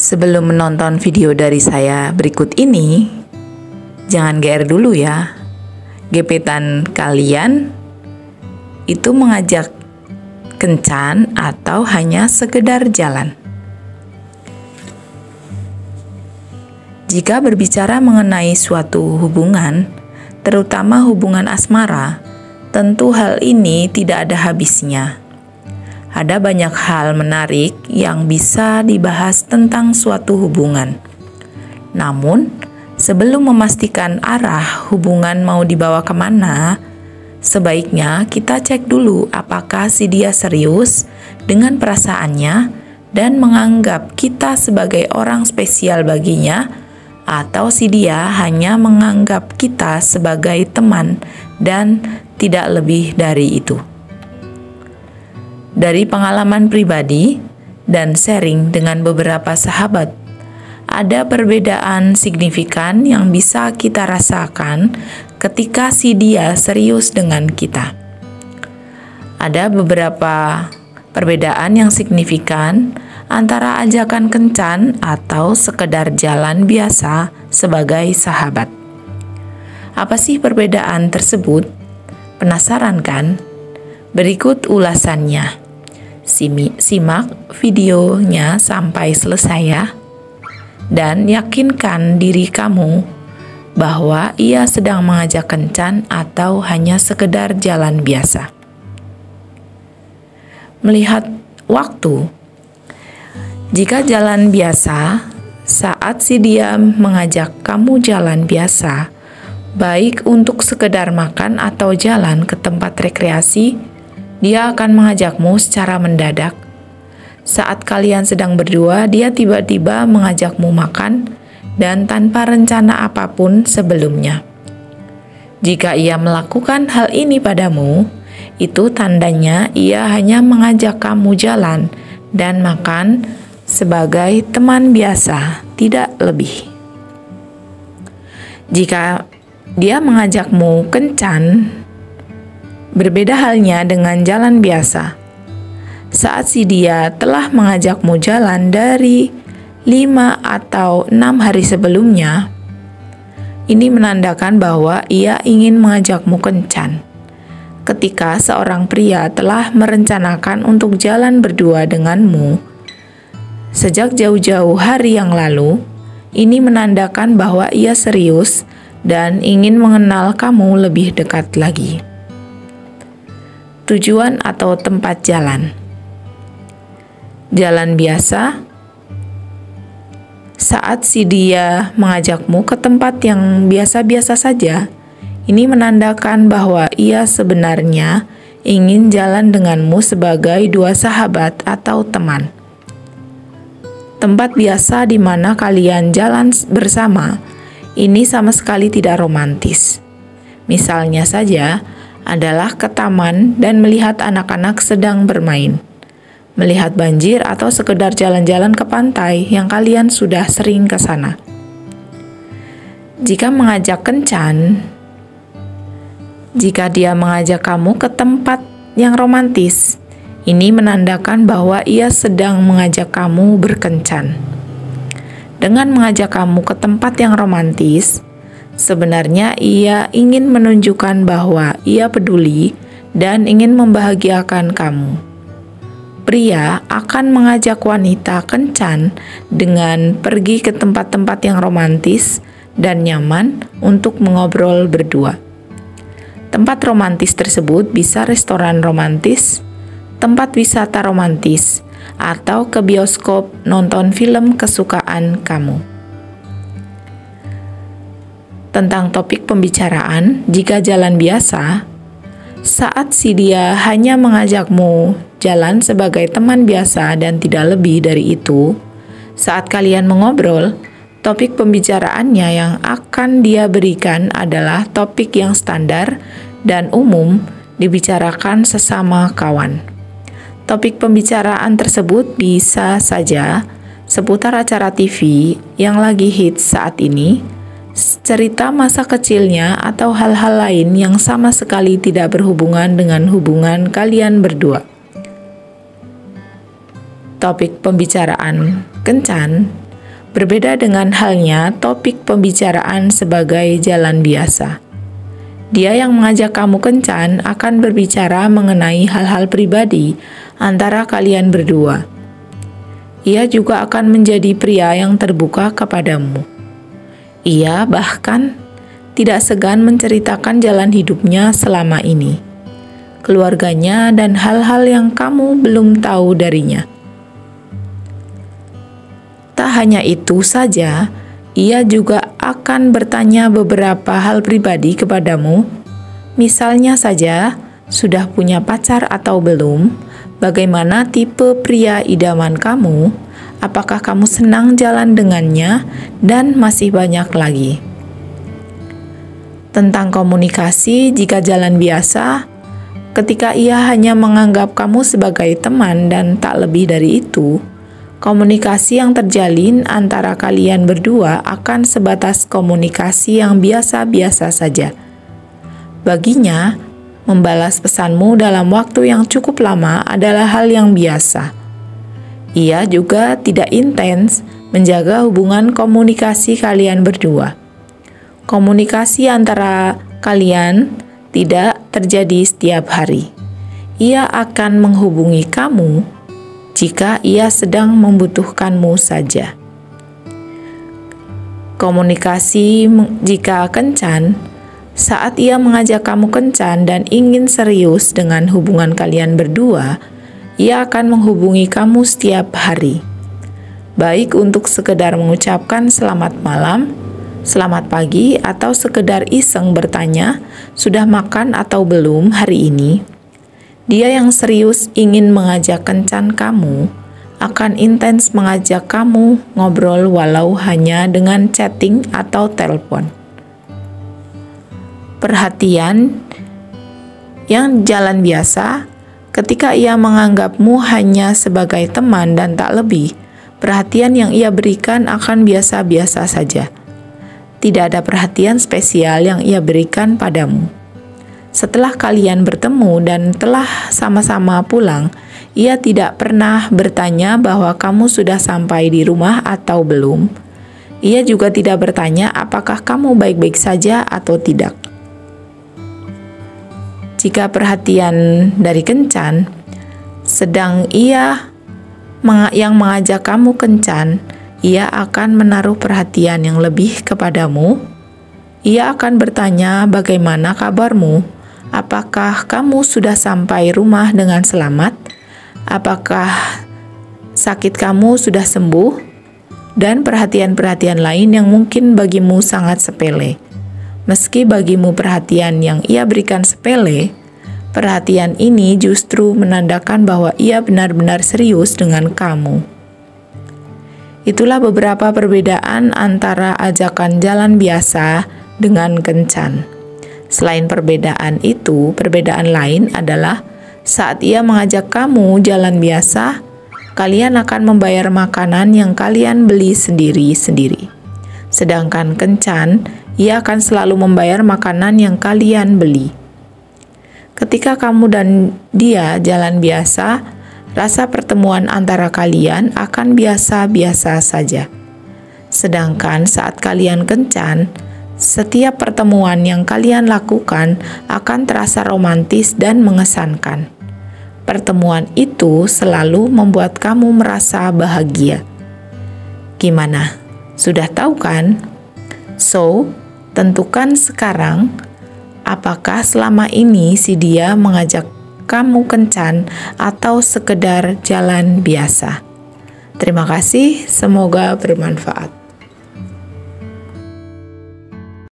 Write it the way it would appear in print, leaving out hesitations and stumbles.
Sebelum menonton video dari saya berikut ini, jangan GR dulu ya. Gebetan kalian itu mengajak kencan atau hanya sekedar jalan? Jika berbicara mengenai suatu hubungan, terutama hubungan asmara, tentu hal ini tidak ada habisnya. Ada banyak hal menarik yang bisa dibahas tentang suatu hubungan. Namun, sebelum memastikan arah hubungan mau dibawa kemana, sebaiknya kita cek dulu apakah si dia serius dengan perasaannya dan menganggap kita sebagai orang spesial baginya, atau si dia hanya menganggap kita sebagai teman dan tidak lebih dari itu. Dari pengalaman pribadi dan sharing dengan beberapa sahabat, ada perbedaan signifikan yang bisa kita rasakan ketika si dia serius dengan kita. Ada beberapa perbedaan yang signifikan antara ajakan kencan atau sekedar jalan biasa sebagai sahabat. Apa sih perbedaan tersebut? Penasaran kan? Berikut ulasannya. Simak videonya sampai selesai ya. Dan yakinkan diri kamu bahwa ia sedang mengajak kencan atau hanya sekedar jalan biasa. Melihat waktu. Jika jalan biasa, saat si dia mengajak kamu jalan biasa, baik untuk sekedar makan atau jalan ke tempat rekreasi, dia akan mengajakmu secara mendadak. Saat kalian sedang berdua, dia tiba-tiba mengajakmu makan dan tanpa rencana apapun sebelumnya. Jika ia melakukan hal ini padamu, itu tandanya ia hanya mengajak kamu jalan dan makan sebagai teman biasa, tidak lebih. Jika dia mengajakmu kencan, berbeda halnya dengan jalan biasa. Saat si dia telah mengajakmu jalan dari 5 atau 6 hari sebelumnya, ini menandakan bahwa ia ingin mengajakmu kencan. Ketika seorang pria telah merencanakan untuk jalan berdua denganmu sejak jauh-jauh hari yang lalu, ini menandakan bahwa ia serius dan ingin mengenal kamu lebih dekat lagi. Tujuan atau tempat jalan. Jalan biasa. Saat si dia mengajakmu ke tempat yang biasa-biasa saja, ini menandakan bahwa ia sebenarnya ingin jalan denganmu sebagai dua sahabat atau teman. Tempat biasa di mana kalian jalan bersama, ini sama sekali tidak romantis. Misalnya saja, adalah ke taman dan melihat anak-anak sedang bermain, melihat banjir atau sekedar jalan-jalan ke pantai yang kalian sudah sering ke sana. Jika dia mengajak kamu ke tempat yang romantis, ini menandakan bahwa ia sedang mengajak kamu berkencan. Dengan mengajak kamu ke tempat yang romantis, sebenarnya ia ingin menunjukkan bahwa ia peduli dan ingin membahagiakan kamu. Pria akan mengajak wanita kencan dengan pergi ke tempat-tempat yang romantis dan nyaman untuk mengobrol berdua. Tempat romantis tersebut bisa restoran romantis, tempat wisata romantis, atau ke bioskop nonton film kesukaan kamu. Tentang topik pembicaraan, jika jalan biasa, saat si dia hanya mengajakmu jalan sebagai teman biasa dan tidak lebih dari itu, saat kalian mengobrol, topik pembicaraannya yang akan dia berikan adalah topik yang standar dan umum dibicarakan sesama kawan. Topik pembicaraan tersebut bisa saja seputar acara TV yang lagi hits saat ini, cerita masa kecilnya, atau hal-hal lain yang sama sekali tidak berhubungan dengan hubungan kalian berdua. Topik pembicaraan kencan Berbeda dengan halnya topik pembicaraan sebagai jalan biasa. Dia yang mengajak kamu kencan akan berbicara mengenai hal-hal pribadi antara kalian berdua. Ia juga akan menjadi pria yang terbuka kepadamu. Ia bahkan tidak segan menceritakan jalan hidupnya selama ini, keluarganya, dan hal-hal yang kamu belum tahu darinya. Tak hanya itu saja, ia juga akan bertanya beberapa hal pribadi kepadamu. Misalnya saja, sudah punya pacar atau belum? Bagaimana tipe pria idaman kamu? Apakah kamu senang jalan dengannya? Dan masih banyak lagi. Tentang komunikasi, jika jalan biasa, ketika ia hanya menganggap kamu sebagai teman dan tak lebih dari itu, komunikasi yang terjalin antara kalian berdua akan sebatas komunikasi yang biasa-biasa saja. Baginya, membalas pesanmu dalam waktu yang cukup lama adalah hal yang biasa. Ia juga tidak intens menjaga hubungan komunikasi kalian berdua. Komunikasi antara kalian tidak terjadi setiap hari. Ia akan menghubungi kamu jika ia sedang membutuhkanmu saja. Komunikasi jika kencan, saat ia mengajak kamu kencan dan ingin serius dengan hubungan kalian berdua, ia akan menghubungi kamu setiap hari. Baik untuk sekedar mengucapkan selamat malam, selamat pagi, atau sekedar iseng bertanya, sudah makan atau belum hari ini? Dia yang serius ingin mengajak kencan kamu akan intens mengajak kamu ngobrol walau hanya dengan chatting atau telepon. Perhatian yang jalan biasa, ketika ia menganggapmu hanya sebagai teman dan tak lebih, perhatian yang ia berikan akan biasa-biasa saja. Tidak ada perhatian spesial yang ia berikan padamu. Setelah kalian bertemu dan telah sama-sama pulang, ia tidak pernah bertanya bahwa kamu sudah sampai di rumah atau belum. Ia juga tidak bertanya apakah kamu baik-baik saja atau tidak. Jika perhatian dari kencan, sedang ia yang mengajak kamu kencan, ia akan menaruh perhatian yang lebih kepadamu. Ia akan bertanya bagaimana kabarmu. Apakah kamu sudah sampai rumah dengan selamat? Apakah sakit kamu sudah sembuh? Dan perhatian-perhatian lain yang mungkin bagimu sangat sepele. Meski bagimu perhatian yang ia berikan sepele, perhatian ini justru menandakan bahwa ia benar-benar serius dengan kamu. Itulah beberapa perbedaan antara ajakan jalan biasa dengan kencan. Selain perbedaan itu, perbedaan lain adalah saat ia mengajak kamu jalan biasa, kalian akan membayar makanan yang kalian beli sendiri-sendiri. Sedangkan kencan, ia akan selalu membayar makanan yang kalian beli. Ketika kamu dan dia jalan biasa, rasa pertemuan antara kalian akan biasa-biasa saja. Sedangkan saat kalian kencan, setiap pertemuan yang kalian lakukan akan terasa romantis dan mengesankan. Pertemuan itu selalu membuat kamu merasa bahagia. Gimana? Sudah tahu kan? So, tentukan sekarang apakah selama ini si dia mengajak kamu kencan atau sekedar jalan biasa. Terima kasih, semoga bermanfaat.